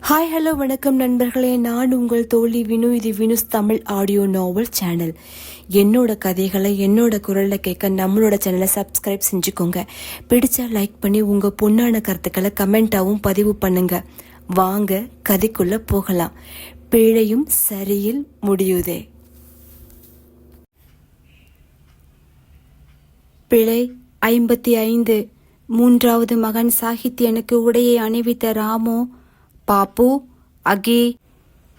Hi hello வணக்கம் நண்பர்களே, நான் உங்கள் தோழி வினு. இது வினுஸ் தமிழ் ஆடியோ நாவல் சேனல். என்னோட கதைகளை என்னோட குரலில் கேட்க நம்மளோட சேனலை சப்ஸ்கிரைப் செஞ்சுக்கோங்க. பிடிச்சா லைக் பண்ணி உங்கள் பொண்ணான கருத்துக்களை கமெண்ட்டாகவும் பதிவு பண்ணுங்க. வாங்க கதைக்குள்ள போகலாம். பிழையும் சரியில் முடியுதே. பிழை 55. மூன்றாவது மகன் சாகித்யனுக்கு உடையை அணிவித்த ராமு, பாப்பு, அகி,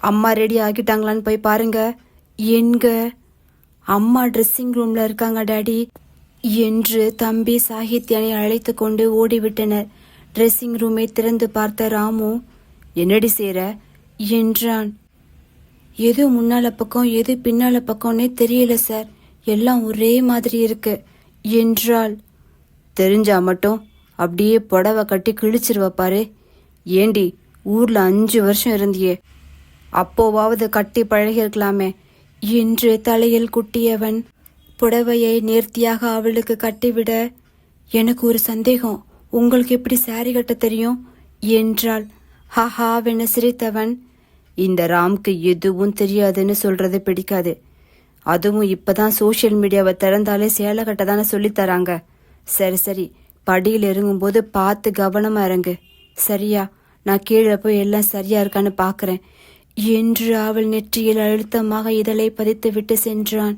அம்மா ரெடி ஆகிட்டாங்களான்னு போய் பாருங்க. எங்க அம்மா ட்ரெஸ்ஸிங் ரூம்ல இருக்காங்க டாடி என்று தம்பி சாகித்யனை அழைத்து கொண்டு ஓடிவிட்டனர். ட்ரெஸ்ஸிங் ரூமை திறந்து பார்த்த ராமு, என்னடி செய்ற என்றான். எது முன்னால பக்கம் எது பின்னால பக்கம்னே தெரியல சார், எல்லாம் ஒரே மாதிரி இருக்கு என்றாள். தெரிஞ்சா மட்டும் அப்படியே புடவை கட்டி கிழிச்சிருவ பாரு. ஏண்டி, ஊர்ல 5 வருஷம் இருந்தியே, அப்போவாவது கட்டி பழகிருக்கலாமே என்று தலையில் குட்டியவன் புடவையை நேர்த்தியாக அவளுக்கு கட்டிவிட, எனக்கு ஒரு சந்தேகம், உங்களுக்கு எப்படி சாரி கட்ட தெரியும் என்றாள். ஹஹாவென சிரித்தவன், இந்த ராம்க்கு எதுவும் தெரியாதுன்னு சொல்றது பிடிக்காது. அதுவும் இப்பதான் சோசியல் மீடியாவை திறந்தாலே சேலை கட்ட தானே சொல்லித்தராங்க. சரி சரி, படியில் இறங்கும்போது பார்த்து கவனமா இறங்கு சரியா? நான் கீழே போய் எல்லாம் சரியா இருக்கான்னு பாக்குறேன் என்று அவள் நெற்றியில் அழுத்தமாக இதழை பதித்து விட்டு சென்றான்.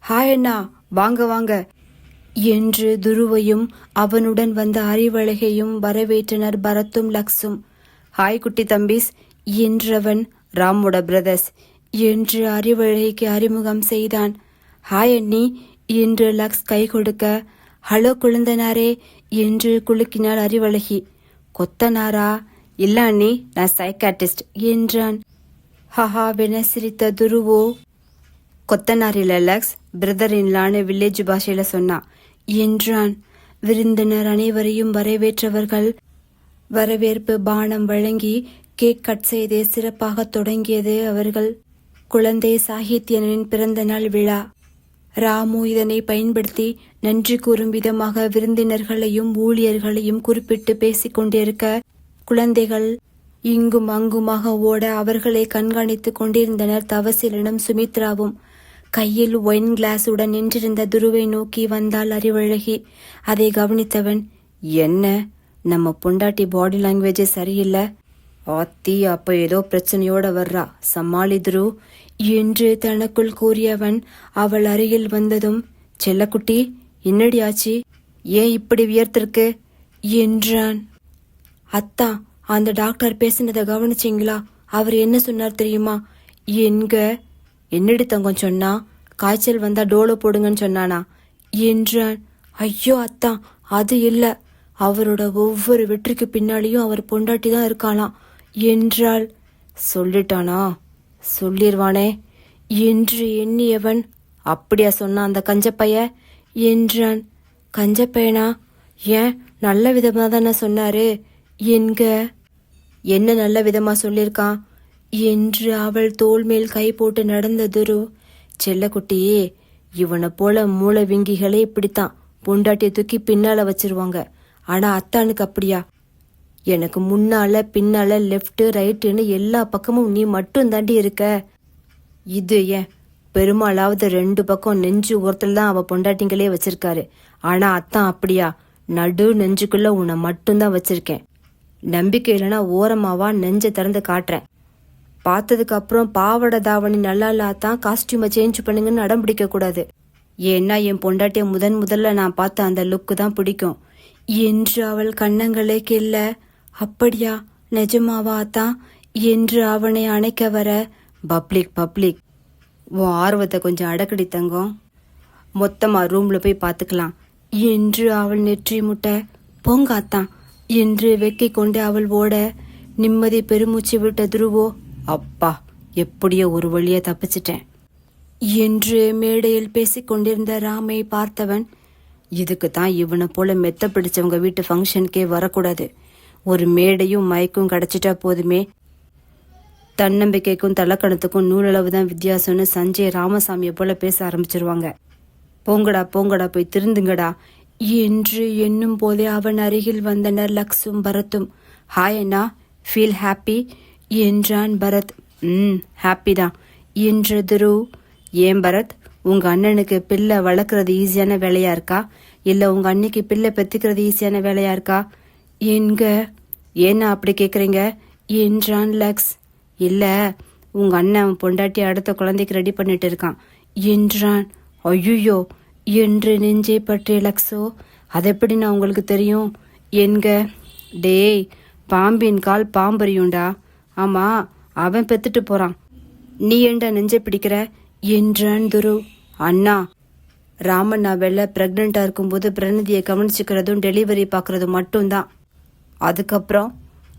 ஹாய் அண்ணா, வாங்க வாங்க என்று துருவையும் அவனுடன் வந்த அறிவழகையும் வரவேற்றனர் பரத்தும் லக்ஸும். ஹாய் குட்டி தம்பிஸ் என்றவன் ராமோட பிரதர்ஸ் என்று அறிவழகைக்கு அறிமுகம் செய்தான். ஹாய் அண்ணி என்று லக்ஸ் கை கொடுக்க, ஹலோ குழந்தனாரே என்று குலுக்கினாள் அறிவழகி. கொத்தனாரா? இல்ல அண்ணி, நான் சைக்காட்டிஸ்ட் என்றான். ஹஹாவென சிரித்த துருவோ, கொத்தனார் இல்ல லக்ஸ், பிரதர் இன்லான்னு வில்லேஜ் பாஷையில சொன்னா என்றான். விருந்தினர் அனைவரையும் வரவேற்றவர்கள். வரவேற்பு பானம் வழங்கி கேக் கட் செய்து சிறப்பாக தொடங்கியது அவர்கள் குழந்தை சாகித்யனின் பிறந்த நாள் விழா. ராமு இதனை பயன்படுத்தி நன்றி கூறும் விதமாக விருந்தினர்களையும் ஊழியர்களையும் குறிப்பிட்டு பேசிக் கொண்டிருக்க, குழந்தைகள் இங்கும் அங்குமாக ஓட அவர்களை கண்காணித்து கொண்டிருந்தனர் தவசிலனும் சுமித்ராவும். கையில் ஒயின் கிளாஸுடன் நின்றிருந்த துருவை நோக்கி வந்தாள் அறிவழகி. அதை கவனித்தவன், என்ன நம்ம பொண்டாட்டி பாடி லாங்குவேஜே சரியில்லை, ஆத்தி அப்ப ஏதோ பிரச்சனையோட வர்றா, சமாளி துரு என்று தனக்குள் கூறியவன் அவள் அருகில் வந்ததும், செல்லக்குட்டி என்னடி ஆச்சு, ஏன் இப்படி வியர்த்திருக்கு என்றான். அத்தா, அந்த டாக்டர் பேசினதை கவனிச்சிங்களா? அவர் என்ன சொன்னார் தெரியுமா? என்க என்னடி தங்கம் சொன்னா? காய்ச்சல் வந்தா டோலோ போடுங்கன்னு சொன்னானா என்றான். ஐயோ அத்தா, அது இல்ல, அவரோட ஒவ்வொரு வெற்றிக்கு பின்னாடியும் அவர் பொண்டாட்டி தான் இருக்காளாம் என்றாள். சொல்லிட்டானா? சொல்லிருவானே என்று எண்ணியவன், அப்படியா சொன்னா அந்த கஞ்சப்பைய என்றான். கஞ்சப்பையனா? ஏன், நல்ல விதமா தானே சொன்னாரு என்க. என்ன நல்ல விதமா சொல்லிருக்கான் என்று அவள் தோள் மேல் கை போட்டு நடந்த துரு, செல்லக்குட்டியே, இவனை போல மூளை விங்கிகளே இப்படித்தான் பொண்டாட்டிய தூக்கி பின்னால வச்சிருவாங்க. ஆனா அத்தானுக்கு அப்படியா? எனக்கு முன்னால பின்னால லெப்ட் ரைட்டுன்னு எல்லா பக்கமும் நீ மட்டும் தாண்டி இருக்க. இது ஏன், பெருமாளாவது 2 பக்கம் நெஞ்சு ஓரத்துல தான் அவ பொண்டாட்டிங்களே வச்சிருக்காரு. ஆனா அத்தான் அப்படியா? நடு நெஞ்சுக்குள்ள உன்னை மட்டும்தான் வச்சிருக்கேன். நம்பிக்கை இல்லைன்னா ஓரமாவா நெஞ்ச திறந்து காட்டுறேன். பார்த்ததுக்கு அப்புறம் பாவட தாவணி நல்லா இல்லாதான் காஸ்டியூமை சேஞ்ச் பண்ணுங்கன்னு அடம் பிடிக்க கூடாது. ஏன்னா என் பொண்டாட்டிய முதல்ல நான் பார்த்த அந்த லுக்கு தான் பிடிக்கும் என்று அவள் கன்னங்களை கிள்ள, அப்படியா, நிஜமாவா தான் என்று அவனை அணைக்க வர, பப்ளிக் உன் ஆர்வத்தை கொஞ்சம் அடக்கடி தங்கம், மொத்தமா ரூம்ல போய் பாத்துக்கலாம் என்று அவள் நெற்றி முட்ட, போங்க அத்தான் என்று வெக்கி கொண்டு அவள் ஓட, நிம்மதி பெருமூச்சு விட்ட துருவோ, அப்பா எப்படியோ ஒரு வழியா தப்பிச்சிட்டேன் என்று மேடையில் பேசிக் கொண்டிருந்த ராமை பார்த்தவன், இதுக்கு தான் இவனை போல மெத்த பிடிச்சவங்க வீட்டு ஃபங்க்ஷனுக்கே வரக்கூடாது. ஒரு மேடையும் மயக்கும் கிடைச்சிட்டா போதுமே, தன்னம்பிக்கைக்கும் தலக்கணத்துக்கும் நூலளவு தான் வித்தியாசம்னு சஞ்சய் ராமசாமியை போல பேச ஆரம்பிச்சிருவாங்க. போங்கடா போய் திருந்துங்கடா என்று எண்ணும் போதே அவன் அருகில் வந்தனர் லக்ஸும் பரத்தும். ஹாய் அண்ணா ஃபீல் ஹாப்பி என்றான் பரத். ஹாப்பி தான் என்று துரு. ஏன் பரத், உங்க அண்ணனுக்கு பிள்ளை வளர்க்குறது ஈஸியான வேலையா இருக்கா, இல்ல உங்க அன்னைக்கு பிள்ளை பெத்துக்கிறது ஈஸியான வேலையா இருக்கா? என்க ஏன்னா அப்படி கேக்குறீங்க என்றான் லக்ஸ். இல்ல, உங்க அண்ணன் பொண்டாட்டி அடுத்த குழந்தைக்கு ரெடி பண்ணிட்டு இருக்கான் என்றான். ஐயோ என்று நெஞ்சை பற்றிய லக்ஸோ. அது எப்படி நான் உங்களுக்கு தெரியும் என்க. டேய், பாம்பின் கால் பாம்பறியுண்டா. ஆமா, அவன் பெத்துட்டு போறான், நீ ஏண்டா நெஞ்சை பிடிக்கிற என்றான் துரு. அண்ணா, ராமண்ணா வெள்ள பிரெக்னண்டா இருக்கும்போது பிரணதியை கவனிச்சுக்கிறதும் டெலிவரி பார்க்கறதும் மட்டும்தான். அதுக்கப்புறம்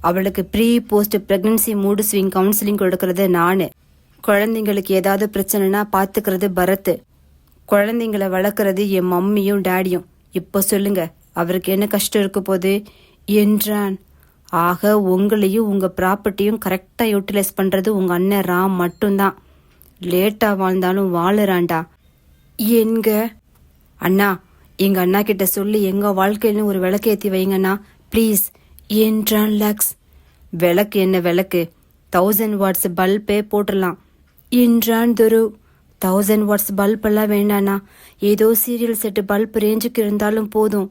அவளுக்கு ப்ரீ போஸ்ட் பிரெக்னன்சி மூடு ஸ்விங் கவுன்சிலிங் கொடுக்கறது நானு. குழந்தைங்களுக்கு ஏதாவது பிரச்சனைனா பாத்துக்கிறது பரத். குழந்தைங்களை வளர்க்கறது என் மம்மியும் டேடியும். இப்போ சொல்லுங்க, அவருக்கு என்ன கஷ்டம் இருக்க போது என்றான். ஆக உங்களையும் உங்க ப்ராப்பர்ட்டியும் கரெக்டா யூட்டிலைஸ் பண்றது உங்க அண்ணன் ராம் மட்டும்தான். லேட்டா வாழ்ந்தாலும் வாழுறான்டா என்க. அண்ணா, எங்க அண்ணா கிட்ட சொல்லி எங்க வாழ்க்கையிலும் ஒரு விளக்கு ஏத்தி வைங்கண்ணா ப்ளீஸ் என்றான் லக்ஸ். விளக்கு என்ன விளக்கு, 1000 வாட்ஸ் பல்பே போட்டுடலாம் என்றான் துரு. 1000 வாட்ஸ் பல்ப் எல்லாம் வேண்டாண்ணா, ஏதோ சீரியல் செட்டு பல்ப் ரேஞ்சுக்கு இருந்தாலும் போதும்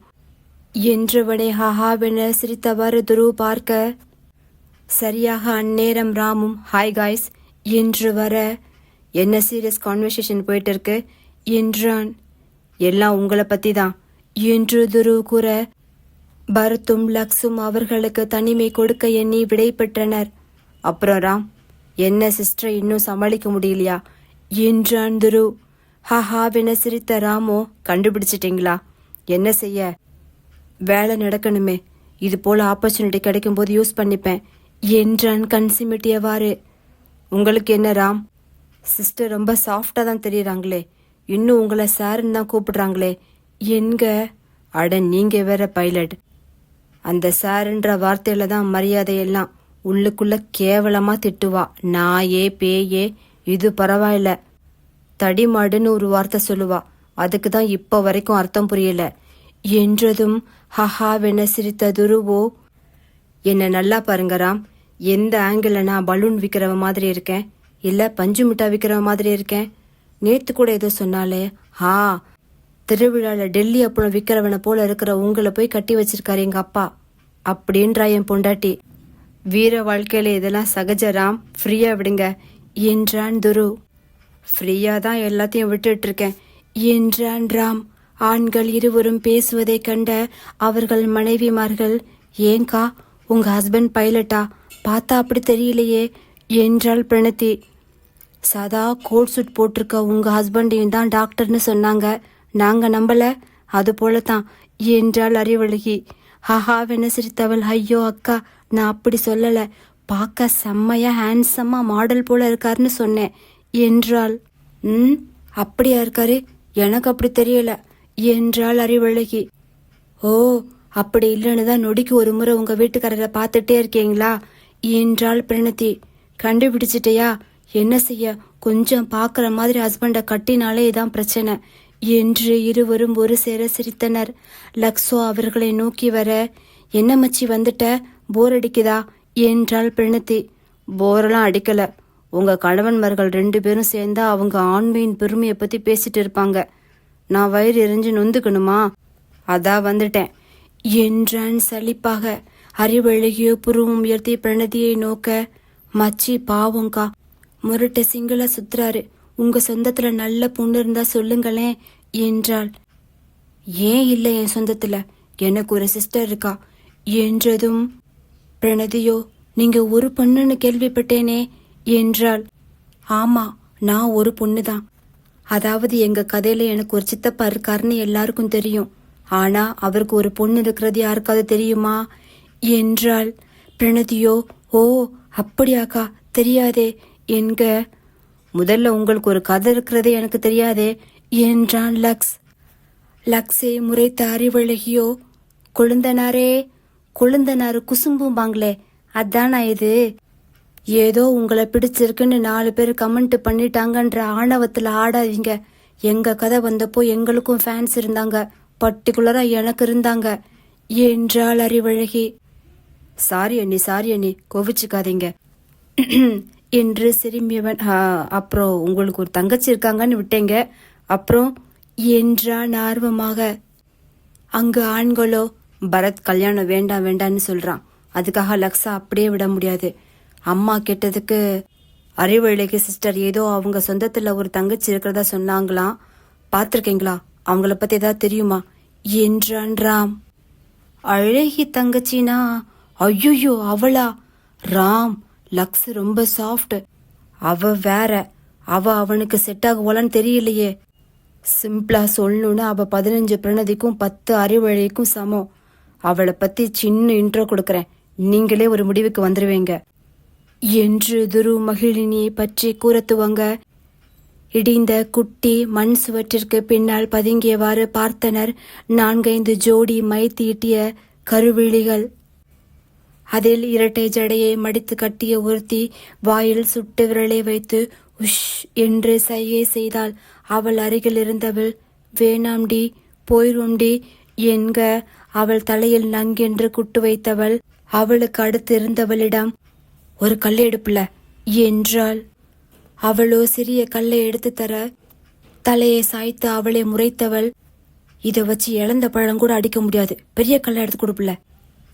என்றவனை ஹாஹாவென சிரித்தவாறு துரு பார்க்க, சரியாக அந்நேரம் ராமும் ஹாய் காய்ஸ் என்று வர, என்ன சீரியஸ் கான்வர்சேஷன் போயிட்டு இருக்கு என்றான். எல்லாம் உங்களை பத்தி தான் என்று துரு கூற, பரத்தும் லக்ஸும் அவர்களுக்கு தனிமை கொடுக்க எண்ணி விடை பெற்றனர். அப்புறம் ராம், என்ன சிஸ்டரை இன்னும் சமாளிக்க முடியலையா என்றான் துரு. ஹாஹாவென சிரித்த ராமோ, கண்டுபிடிச்சிட்டீங்களா? என்ன செய்ய, வேலை நடக்கணுமே, இது போல ஆப்பர்ச்சுனிட்டி கிடைக்கும் போது யூஸ் பண்ணிப்பேன் என்றான் கண் சிமிட்டியவாறு. உங்களுக்கு என்ன ராம், சிஸ்டர் ரொம்ப சாஃப்டா தான் தெரியறாங்களே, இன்னும் உங்களை சாருன்னு தான் கூப்பிடுறாங்களே என்க. அட நீங்க வேற பைலட், அந்த சாருன்ற வார்த்தையில தான் மரியாதையெல்லாம். உள்ளுக்குள்ள கேவலமா திட்டுவா. நாயே பேயே, இது பரவாயில்ல, தடிமாடுன்னு ஒரு வார்த்தை சொல்லுவா, அதுக்கு தான் இப்ப வரைக்கும் அர்த்தம் புரியல என்றதும் ஹஹாவென சிரித்த துருவோ, என்ன நல்லா பாருங்க ராம், எந்த ஆங்கிள் நான் பலூன் விற்கிறவ மாதிரி இருக்கேன், இல்ல பஞ்சு மிட்டா விற்கிறவ மாதிரி இருக்கேன்? நேத்து கூட ஏதோ சொன்னாலே, திருவிழால டெல்லி அப்பளம் விற்கிறவனை போல இருக்கிற உங்களை போய் கட்டி வச்சிருக்காரு எங்க அப்பா அப்படின்றா என் பொண்டாட்டி. வீர வாழ்க்கையில இதெல்லாம் சகஜராம், ஃப்ரீயா விடுங்க என்றான் துரு. ஃப்ரீயா தான் எல்லாத்தையும் விட்டுட்டு இருக்கேன் என்றான் ராம். ஆண்கள் இருவரும் பேசுவதை கண்ட அவர்கள் மனைவிமார்கள், ஏங்கா உங்க ஹஸ்பண்ட் பைலட்டா? பார்த்தா அப்படி தெரியலையே என்றாள் பிரணதி. சதா கோட் சூட் போட்டிருக்க உங்க ஹஸ்பண்டையும் தான் டாக்டர்னு சொன்னாங்க, நாங்க நம்பல, அது போலதான் என்றாள் அறிவழகி. ஹஹாவென சிரித்தவள், ஐயோ அக்கா, நான் அப்படி சொல்லல, பார்க்க செம்மையா ஹேண்ட்ஸம்மா மாடல் போல இருக்காருன்னு சொன்னேன் என்றாள். அப்படியா இருக்காரு, எனக்கு அப்படி தெரியல என்றாள் அறிவழகி. ஓ, அப்படி இல்லைன்னு தான் நொடிக்கு ஒரு முறை உங்க வீட்டுக்காரரை பார்த்துட்டே இருக்கீங்களா என்றாள் பிரணதி. கண்டுபிடிச்சிட்டியா? என்ன செய்ய, கொஞ்சம் பாக்குற மாதிரி ஹஸ்பண்ட கட்டினாலே இதான் பிரச்சனை என்று இருவரும் ஒரு சேர சிரித்தனர். லக்ஸோ அவர்களை நோக்கி வர, என்ன மச்சி வந்துட்ட, போர் அடிக்குதா என்றாள் பிரணதி. போரெல்லாம் அடிக்கல, உங்க கணவன்மார்கள் 2 பேரும் சேர்ந்தா அவங்க ஆண்மையின் பெருமையை பத்தி பேசிட்டு இருப்பாங்க, நான் வயிறு எரிஞ்சு நொந்துக்கணுமா, அதான் வந்துட்டேன் என்றான் சலிப்பாக. அறிவழகியோ புருவம் உயர்த்தி பிரணதியை நோக்க, மச்சி பாவங்கா, முரட்ட சிங்கள சுத்துறாரு, உங்க சொந்தத்துல நல்ல பொண்ணு இருந்தா சொல்லுங்களேன் என்றாள். ஏன் இல்ல, என் சொந்தத்துல எனக்கு ஒரு சிஸ்டர் இருக்கா என்றதும் பிரணதியோ, நீங்க ஒரு பொண்ணுன்னு கேள்விப்பட்டேனே என்றாள். ஆமா, நான் ஒரு பொண்ணுதான், அதாவது எங்க கதையில எனக்கு ஒரு சித்தப்பா இருக்காருன்னு எல்லாருக்கும் தெரியும், ஆனா அவருக்கு ஒரு பொண்ணு இருக்கிறது யாருக்காவது தெரியுமா என்றாள். பிரணதியோ, ஓ அப்படியாக்கா, தெரியாதே என்க. முதல்ல உங்களுக்கு ஒரு கதை இருக்கிறதே எனக்கு தெரியாதே என்றான் லக்ஸ். லக்ஸே முறைத்த அறிவழகியோ, கொழுந்தனாரே, கொழுந்தனாரு குசும்பும்பாங்களே அதானா இது? ஏதோ உங்களை பிடிச்சிருக்குன்னு 4 பேர் கமெண்ட் பண்ணிட்டாங்கன்ற ஆணவத்துல ஆடாதீங்க. எங்க கதை வந்தப்போ எங்களுக்கும் ஃபேன்ஸ் இருந்தாங்க, பர்டிகுலரா எனக்கு இருந்தாங்க என்றாள் அறிவழகி. சாரி அண்ணி கோவிச்சுக்காதீங்க என்று சிரிமியவன். அப்புறம் உங்களுக்கு ஒரு தங்கச்சி இருக்காங்கன்னு விட்டேங்க, அப்புறம் என்றான் ஆர்வமாக. அங்கு ஆண்களோ பரத் கல்யாணம் வேண்டாம் வேண்டான்னு சொல்றான், அதுக்காக லக்ஸா அப்படியே விட முடியாது. அம்மா கேட்டதுக்கு அறிவழகி சிஸ்டர் ஏதோ அவங்க சொந்தத்துல ஒரு தங்கச்சி இருக்கிறதா சொன்னாங்களாம், பாத்திருக்கீங்களா, அவங்கள பத்தி ஏதாவது தெரியுமா என்றான் ராம். அழகி தங்கச்சினா? ஐயோ அவளா? ராம், லக்ஸ் ரொம்ப சாஃப்ட், அவ வேற, அவனுக்கு செட் ஆகுவாளான்னு தெரியலையே. சிம்பிளா சொல்லணும்னு அவ 15 பிரணதிக்கும் 10 அறிவழைக்கும் சமம். அவளை பத்தி சின்ன இன்ட்ரோ கொடுக்கறேன், நீங்களே ஒரு முடிவுக்கு வந்துருவீங்க என்று துரு மகிழினியை பற்றி கூற துவங்க, இடிந்த குட்டி மண் சுவற்றிற்கு பின்னால் பதுங்கியவாறு பார்த்தனர் 4-5 ஜோடி மை தீட்டிய கருவிழிகள். அதில் இரட்டை ஜடையை மடித்து கட்டிய ஒருத்தி வாயில் சுட்டு விரலை வைத்து உஷ் என்று சைகை செய்தாள். அவள் அருகில் இருந்தவள் வேணாம்டி போயிரும்டி என்க அவள் தலையில் நங்கென்று குட்டு வைத்தவள் அவளுக்கு அடுத்து இருந்தவளிடம் ஒரு கல்லை எடுப்புல என்றாள். அவளோ சிறிய கல்லை எடுத்து தர தலையை சாய்த்து அவளை முறைத்தவள், இதை வச்சு இழந்த பழம் கூட அடிக்க முடியாது, பெரிய கல்லை எடுத்து கொடுப்புல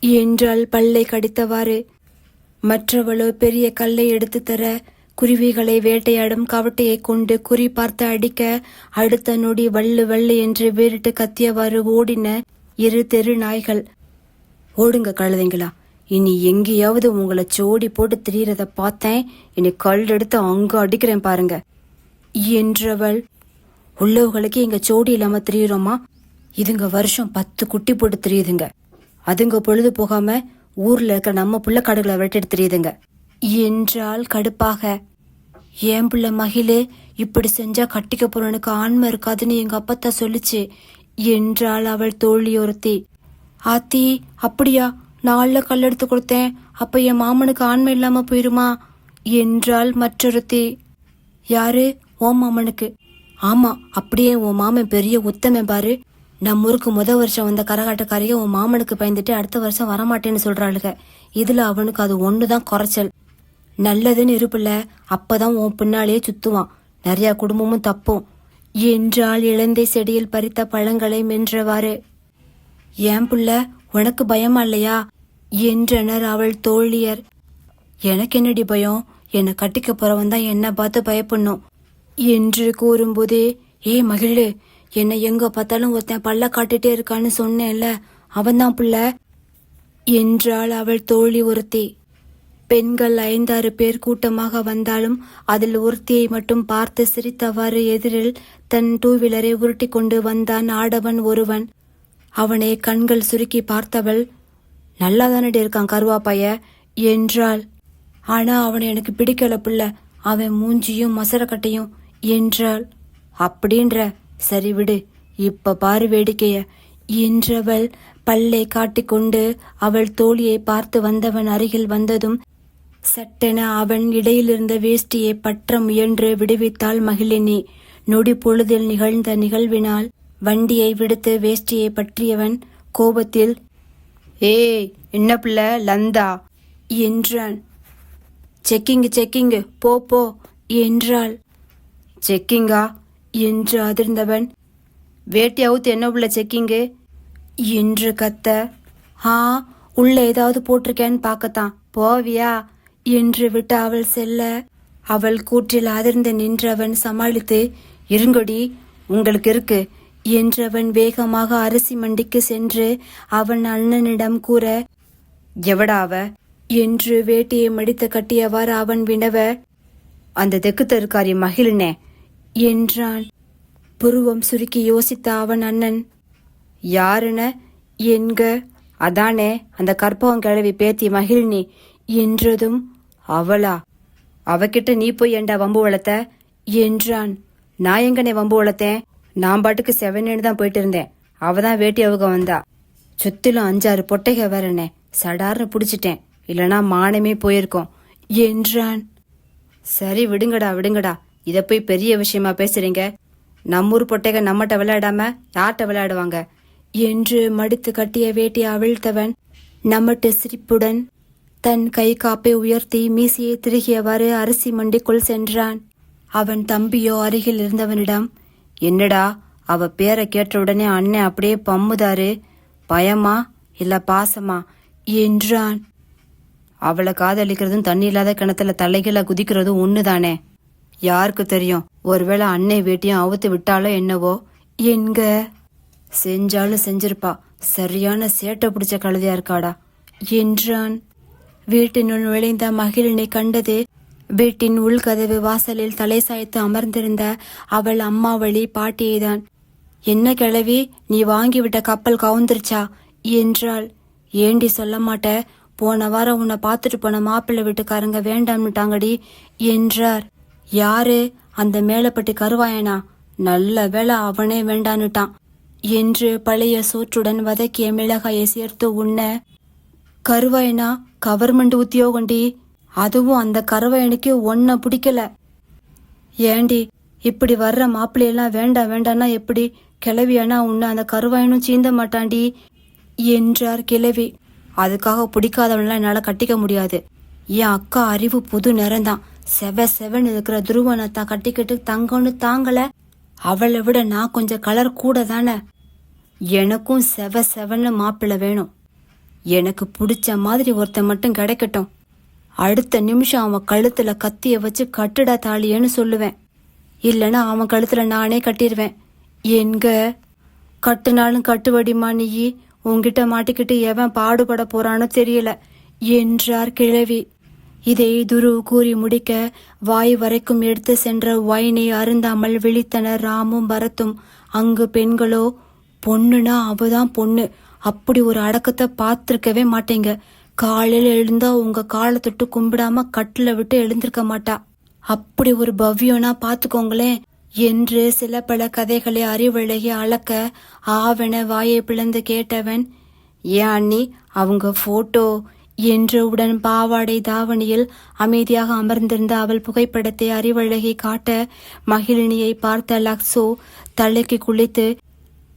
என்றாள் பல்லை கடித்தவாறு. மற்றவளோ பெரிய கல்லை எடுத்து தர குருவிகளை வேட்டையாடும் கவட்டையை கொண்டு குறி பார்த்து அடிக்க அடுத்த நொடி வள்ளு வள்ளு என்று வேறிட்டு கத்தியவாறு ஓடின 2 தெரு நாய்கள். ஓடுங்க கழுதைங்களா, இனி எங்கேயாவது உங்களை சோடி போட்டு திரியறத பார்த்தேன், இனி கல் எடுத்து அங்க அடிக்கிறேன் பாருங்க என்றவள். உள்ளவங்களுக்கு இங்க சோடி இல்லாம திரியுறோமா? இதுங்க வருஷம் 10 குட்டி போட்டு திரியுதுங்க, அதுங்க பொழுது போகாம ஊர்ல இருக்க நம்ம புள்ள காடுகளை வெட்டிட்டு தெரியுதுங்க என்றாள் கடுப்பாக. ஏன் புள்ள மகிழே, இப்படி செஞ்சா கட்டிக்க போறவனுக்கு ஆன்மை இருக்காதுன்னு எங்க அப்பத்தா சொல்லிச்சு என்றாள் அவள் தோழியொருத்தி. ஆத்தி அப்படியா, நாள்ல கல்லெடுத்து கொடுத்தேன், அப்ப என் மாமனுக்கு ஆன்மை இல்லாம போயிருமா என்றாள் மற்றொருத்தி. யாரு? ஓ மாமனுக்கு? ஆமா, அப்படியே உன் மாமன் பெரிய உத்தமன் பாரு, நம்ம ஊருக்கு வருஷம் வந்த கரகாட்டக்காரைய உன் மாமனுக்கு பயந்துட்டு அடுத்த வருஷம் வரமாட்டேன்னு சொல்றாளுக. இதுல அவனுக்கு அது ஒண்ணுதான் குறைச்சல். நல்லதுன்னு இருப்புல, அப்பதான் உன் பின்னாலேயே சுத்துவான், நிறைய குடும்பமும் தப்பும் என்றால் இளந்தை செடியில் பறித்த பழங்களை மென்றவாறு. ஏன் புள்ள, உனக்கு பயமா இல்லையா என்றனர் அவள் தோழியர். எனக்கு என்னடி பயம், என்னை கட்டிக்க போறவன் தான் என்ன பார்த்து பயப்படணும் என்று கூறும்போதே, ஏ மகிழு, என்னை எங்க பார்த்தாலும் ஒருத்தன் பல்ல காட்டிட்டே இருக்கான்னு சொன்னேன்ல, அவன்தான் புள்ள என்றாள் அவள் தோழி ஒருத்தி. பெண்கள் 5-6 பேர் கூட்டமாக வந்தாலும் அதில் ஒருத்தியை மட்டும் பார்த்து சிரித்தவாறு எதிரில் தன் 2 வீலரை உருட்டி கொண்டு வந்தான் ஆடவன் ஒருவன். அவனை கண்கள் சுருக்கி பார்த்தவள், நல்லாதானடி இருக்கான் கருவாப்பைய என்றாள். ஆனா அவனை எனக்கு பிடிக்கல புள்ள, அவன் மூஞ்சியும் மசரக்கட்டையும் என்றாள். அப்படின்ற, சரி விடு, இப்ப பாரு வேடிக்கைய என்றவள் பல்லை காட்டிக்கொண்டு அவள் தோழியை பார்த்து வந்தவன் அருகில் வந்ததும் சட்டென அவன் இடையிலிருந்த வேஷ்டியை பற்ற முயன்று விடுவித்தாள் மகிழினி. நொடி பொழுதில் நிகழ்ந்த நிகழ்வினால் வண்டியை விடுத்து வேஷ்டியை பற்றியவன் கோபத்தில், ஏய் என்ன பிள்ளை லந்தா என்றான். செக்கிங்கு போ போ என்றாள். செக்கிங்கா என்று அதிர்ந்தவன், வேட்டி அவுத்து என்ன உள்ள செக்கிங்கு என்று கத்த, உள்ள ஏதாவது போட்டிருக்கேன்னு பார்க்கத்தான், போவியா என்று விட்டு அவள் செல்ல அவள் கூற்றில் அதிர்ந்து நின்றவன் சமாளித்து, இருங்கொடி உங்களுக்கு இருக்கு என்றவன் வேகமாக அரிசி மண்டிக்கு சென்று அவன் அண்ணனிடம் கூற, எவடாவ என்று வேட்டியை மடித்து கட்டியவாறு அவன் வினவ, அந்த தெற்கு தெருக்காரி மகிழினே என்றான். புருவம் சுருக்கி யோசித்த அவன் அண்ணன், யாருன என்க, அதானே அந்த கற்பகம் கிழவி பேத்தி மகிழினி என்றதும், அவளா, அவகிட்ட நீ போய் ஏண்டா வம்பு வளர்த்த என்றான். நான் எங்கனே வம்பு வளர்த்தேன், நான் பாட்டுக்கு 7 தான் போயிட்டு இருந்தேன், அவதான் வேட்டி அவுக வந்தா, சுத்திலும் 5-6 பொட்டைக வேறனே, சடார்னு புடிச்சிட்டேன், இல்லனா மானமே போயிருக்கோம் என்றான். சரி விடுங்கடா, இத போய் பெரிய விஷயமா பேசுறீங்க, நம்மூர் பொட்டைக நம்மகிட்ட விளையாடாம யார்கிட்ட விளையாடுவாங்க என்று மடித்து கட்டிய வேட்டியை அவிழ்த்தவன், நமட்டு சிரிப்புடன் தன் கை காப்பை உயர்த்தி மீசையை திருகியவாறு அரிசி மண்டிக்குள் சென்றான். அவன் தம்பியோ அருகில் இருந்தவனிடம், என்னடா அவ பேரை கேட்டவுடனே அண்ணன் அப்படியே பம்முதாரு, பயமா இல்ல பாசமா என்றான். அவளை காதலிக்கிறதும் தண்ணி இல்லாத கிணத்துல தலைகீழ குதிக்கிறதும் ஒண்ணுதானே, யாருக்கு தெரியும், ஒருவேளை அன்னை வீட்டையும் அவுத்து விட்டாலோ என்னவோ என்க. செஞ்சாலும் செஞ்சிருப்பா, சரியான சேட்டை பிடிச்ச கழுதையா இருக்காடா என்றான். வீட்டினுள் நுழைந்த மகிழினை கண்டது. வீட்டின் உள்கதவு வாசலில் தலை சாய்த்து அமர்ந்திருந்த அவள் அம்மாவளி பாட்டியைதான். என்ன கிழவி, நீ வாங்கிவிட்ட கப்பல் கவுந்துருச்சா என்றாள். ஏண்டி சொல்ல மாட்ட, போன வாரம் உன்னை பார்த்துட்டு போன மாப்பிள்ளை வீட்டுக்காரங்க வேண்டாம்னுட்டாங்கடி என்றார். யாரு, அந்த மேலப்பட்டி கருவாயனா? நல்ல வேளை அவனே வேண்டான்னுட்டான் என்று பழைய சோற்றுடன் வதக்கிய மிளகாயை சேர்த்து உண்ண. கருவாயனா கவர்மெண்ட் உத்தியோகண்டி, அதுவும் அந்த கருவாயனுக்கு ஒன்ன பிடிக்கல. ஏண்டி இப்படி வர்ற மாப்பிள்ளையெல்லாம் வேண்டாம் வேண்டான்னா எப்படி, கிளவியானா உன்னை அந்த கருவாயனும் சீந்த மாட்டாண்டி என்றார் கிழவி. அதுக்காக பிடிக்காதவனெல்லாம் என்னால கட்டிக்க முடியாது. என் அக்கா அறிவு புது நிறம்தான், செவன்னு இருக்கிற துருவனை தான் கட்டிக்கிட்டு தங்கன்னு தாங்கல. அவளை விட நான் கொஞ்சம் கலர் கூட தானே. எனக்கும் செவன்னு மாப்பிள்ளை வேணும். எனக்கு பிடிச்ச மாதிரி ஒருத்தன் மட்டும் கிடைக்கட்டும். அடுத்த நிமிஷம் அவன் கழுத்துல கத்திய வச்சு கட்டுடா தாலியன்னு சொல்லுவேன். இல்லைன்னா அவன் கழுத்துல நானே கட்டிடுவேன் என்க. கட்டுனாலும் கட்டுவடிமா நீ, உன்கிட்ட மாட்டிக்கிட்டு எவன் பாடுபட போறானோ தெரியல என்றார் கிழவி. இதை துரு கூறி முடிக்க வாய் வரைக்கும் எடுத்து சென்ற வைனை அருந்தாமல் விழித்தனர் ராமும் பரத்தும். அங்கு பெண்களோ, பொண்ணுனா அவதான் பொண்ணு, அப்படி ஒரு அடக்கத்தை பார்த்திருக்கவே மாட்டேங்க. காலையில எழுந்தா உங்க காலை தொட்டு கும்பிடாம கட்டில விட்டு எழுந்திருக்க மாட்டா, அப்படி ஒரு பவ்யம்னா பாத்துக்கோங்களேன் என்று சில பல கதைகளை அறிவழகி அளக்க ஆவென வாயை பிளந்து கேட்டவன், ஏன் அண்ணி அவங்க போட்டோ என்றவுடன் பாவாடை தாவணியில் அமைதியாக அமர்ந்திருந்த அவள் புகைப்படத்தை அறிவழகி காட்ட மகிழினியை பார்த்த லக்ஸோ தலைக்கு குளித்து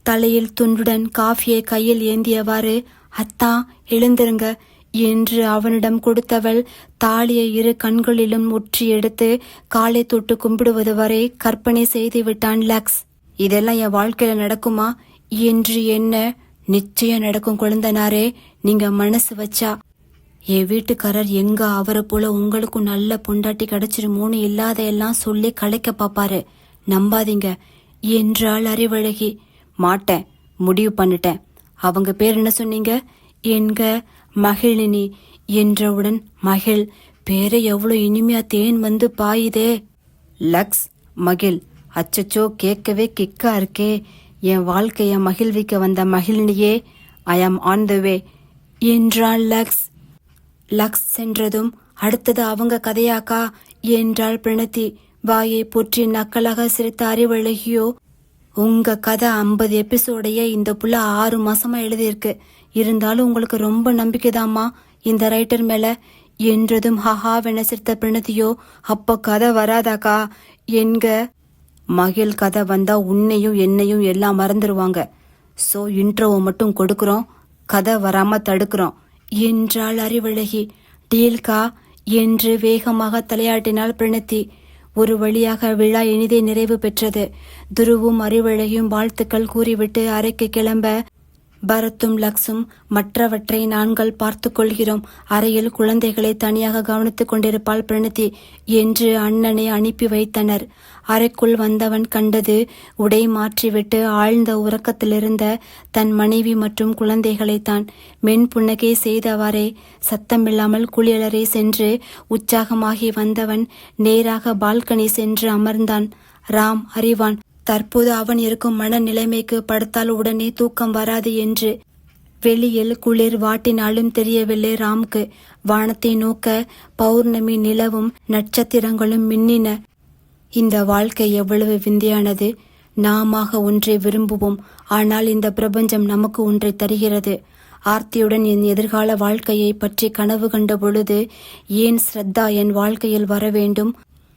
தலையில் துண்டுடன் காஃபியை கையில் ஏந்தியவாறு, அத்தா எழுந்திருங்க என்று அவனிடம் கொடுத்தவள் தாலியை இரு கண்களிலும் ஒற்றி எடுத்து காலை தொட்டு கும்பிடுவது வரை கற்பனை செய்து விட்டான் லக்ஸ். இதெல்லாம் என் வாழ்க்கையில நடக்குமா என்று என்ன, நிச்சயம் நடக்கும் குழந்தனாரே, நீங்க மனசு வச்சா. என் வீட்டுக்காரர் எங்க அவரை போல உங்களுக்கும் நல்ல பொண்டாட்டி கிடைச்சிருமோன்னு இல்லாத எல்லாம் சொல்லி கலைக்க பாப்பாரு, நம்பாதீங்க என்றாள் அறிவழகி. மாட்டேன், முடிவு பண்ணிட்டேன். அவங்க பேர் என்ன சொன்னீங்க என்க. மகிழினி என்றவுடன், மகிழ் பேரை எவ்வளவு இனிமையா தேன் வந்து பாயுதே. லக்ஸ் மகிழ், அச்சச்சோ கேட்கவே கிக்கா இருக்கே. என் வாழ்க்கைய மகிழ்விக்க வந்த மகிழினியே, ஐ ஆம் ஆன் த வே என்றாள் லக்ஸ். லக்ஸ் சென்றதும் அடுத்தது அவங்க கதையாக்கா என்றாள் பிரணதி. வாயை புற்றி நக்கலாக சிரித்த அறிவழகியோ, உங்க கதை 50 எபிசோடைய இந்த புள்ள 6 மாசமா எழுதியிருக்கு. இருந்தாலும் உங்களுக்கு ரொம்ப நம்பிக்கைதாம்மா இந்த ரைட்டர் மேல என்றதும் ஹஹாவென சிரித்த பிரணதியோ, அப்ப கதை வராதாக்கா என்க. மகிழ் கதை வந்தா உன்னையும் என்னையும் எல்லாம் மறந்துடுவாங்க. சோ இன்ட்ரோவை மட்டும் கொடுக்கறோம், கதை வராம தடுக்கிறோம் என்றாள் அறிவழகி. டீல்கா என்று வேகமாக தலையாட்டினாள் பிரணதி. ஒரு வழியாக விழா இனிதே நிறைவு பெற்றது. துருவும் அறிவழகியும் வாழ்த்துக்கள் கூறிவிட்டு அறைக்கு கிளம்ப பரத்தும் லக்ஸும் மற்றவற்றை நாங்கள் பார்த்து கொள்கிறோம், அறையில் குழந்தைகளை தனியாக கவனித்துக் கொண்டிருப்பாள் பிரணதி என்று அண்ணனை அனுப்பி வைத்தனர். அறைக்குள் வந்தவன் கண்டது உடை மாற்றிவிட்டு ஆழ்ந்த உறக்கத்திலிருந்த தன் மனைவி மற்றும் குழந்தைகளைத்தான். மென் புன்னகை செய்தவாறே சத்தமில்லாமல் குளியலறை சென்று உற்சாகமாகி வந்தவன் நேராக பால்கனி சென்று அமர்ந்தான். ராம் அறிவான் தற்போது அவன் இருக்கும் மனநிலைமைக்கு படுத்தால் உடனே தூக்கம் வராது என்று. வெளியில் குளிர் வாட்டினாலும் தெரியவில்லை ராம்க்கு. வானத்தை நோக்க பௌர்ணமி நிலவும் நட்சத்திரங்களும் மின்னின. இந்த வாழ்க்கை எவ்வளவு விந்தையானது. நாமாக ஒன்றை விரும்புவோம், ஆனால் இந்த பிரபஞ்சம் நமக்கு ஒன்றை தருகிறது. ஆர்த்தியுடன் என் எதிர்கால வாழ்க்கையை பற்றி கனவு கண்ட பொழுது ஏன் ஸ்ரத்தா என் வாழ்க்கையில் வர வேண்டும்?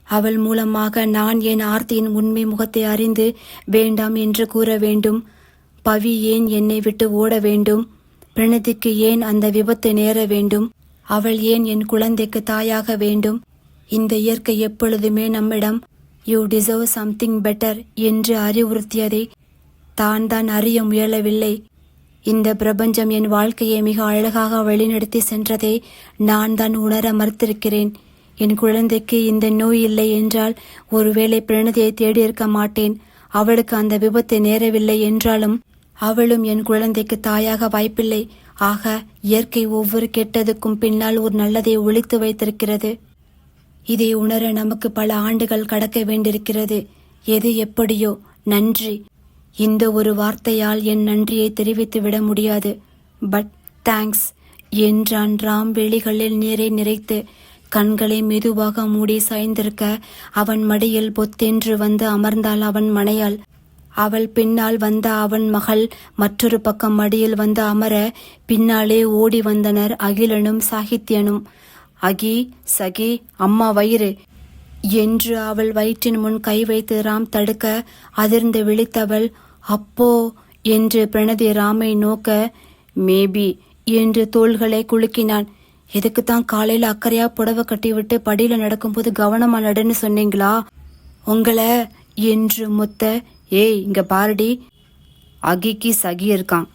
அவள் மூலமாக நான் என் ஆர்த்தியின் உண்மை முகத்தை அறிந்து வேண்டாம் என்று கூற வேண்டும். பவி ஏன் என்னை விட்டு ஓட வேண்டும்? பிரணதிக்கு ஏன் அந்த விபத்து நேர வேண்டும்? அவள் ஏன் என் குழந்தைக்கு தாயாக வேண்டும்? இந்த இயற்கை எப்பொழுதுமே நம்மிடம் யூ டிசர்வ் சம்திங் பெட்டர் என்று அறிவுறுத்தியதை தான் அறிய முயலவில்லை. இந்த பிரபஞ்சம் என் வாழ்க்கையை மிக அழகாக வழிநடத்தி சென்றதை நான் தான் உணர மறுத்திருக்கிறேன். என் குழந்தைக்கு இந்த நோய் இல்லை என்றால் ஒருவேளை பிரணதியை தேடியிருக்க மாட்டேன். அவளுக்கு அந்த விபத்து நேரவில்லை என்றாலும் அவளும் என் குழந்தைக்கு தாயாக வாய்ப்பில்லை. ஆக இயற்கை ஒவ்வொரு கெட்டதுக்கும் பின்னால் ஒரு நல்லதை ஒளித்து வைத்திருக்கிறது. இதை உணர நமக்கு பல ஆண்டுகள் கடக்க வேண்டியிருக்கிறது. எது எப்படியோ, நன்றி. இந்த ஒரு வார்த்தையால் என் நன்றியை தெரிவித்து விட முடியாது. பட் தேங்க்ஸ் என்றான் ராம் விழிகளில் நீரை நிறைத்து. கண்களை மெதுவாக மூடி சாய்ந்திருக்க அவன் மடியில் பொத்தென்று வந்து அமர்ந்தாள் அவன் மனையாள். அவள் பின்னால் வந்த அவன் மகள் மற்றொரு பக்கம் மடியில் வந்து அமர பின்னாலே ஓடி வந்தனர் அகிலனும் சாகித்யனும். அகி, சகி, அம்மா வயிறு என்று அவள் வயிற்றின் முன் கை வைத்து ராம் தடுக்க அதிர்ந்து விழித்தவள் அப்போ என்று பிரணதி ராமை நோக்க மேபி என்று தோள்களை குலுக்கினான். எதுக்குத்தான் காலையில அக்கறையா புடவை கட்டிவிட்டு படியில நடக்கும்போது கவனமா நடுன்னு சொன்னீங்களா உங்களை என்று முத்த. ஏய் இங்க பாருடி, அகிக்கு சகி இருக்கான்.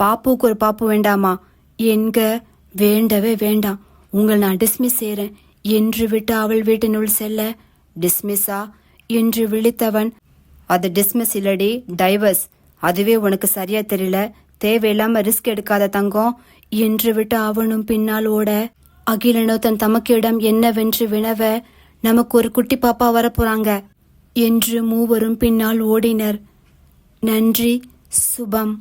பாப்புக்கு ஒரு பாப்பு வேண்டாமா? என்க வேண்டவே வேண்டாம், உங்களை நான் டிஸ்மிஸ் செய்றேன் என்று விட்டு அவள் வீட்டினுள் செல்ல டிஸ்மிஸா என்று விழித்தவன் அது டிஸ்மிஸ் இல்லடி, டைவர்ஸ். அதுவே உனக்கு சரியா தெரியல, தேவையில்லாம ரிஸ்க் எடுக்காத தங்கம் என்று விட்டு அவனும் பின்னால் ஓட அகிலனோ தன் தமக்கிடம் என்னவென்று வினவ நமக்கு ஒரு குட்டி பாப்பா வரப்போறாங்க என்று மூவரும் பின்னால் ஓடினர். நன்றி, சுபம்.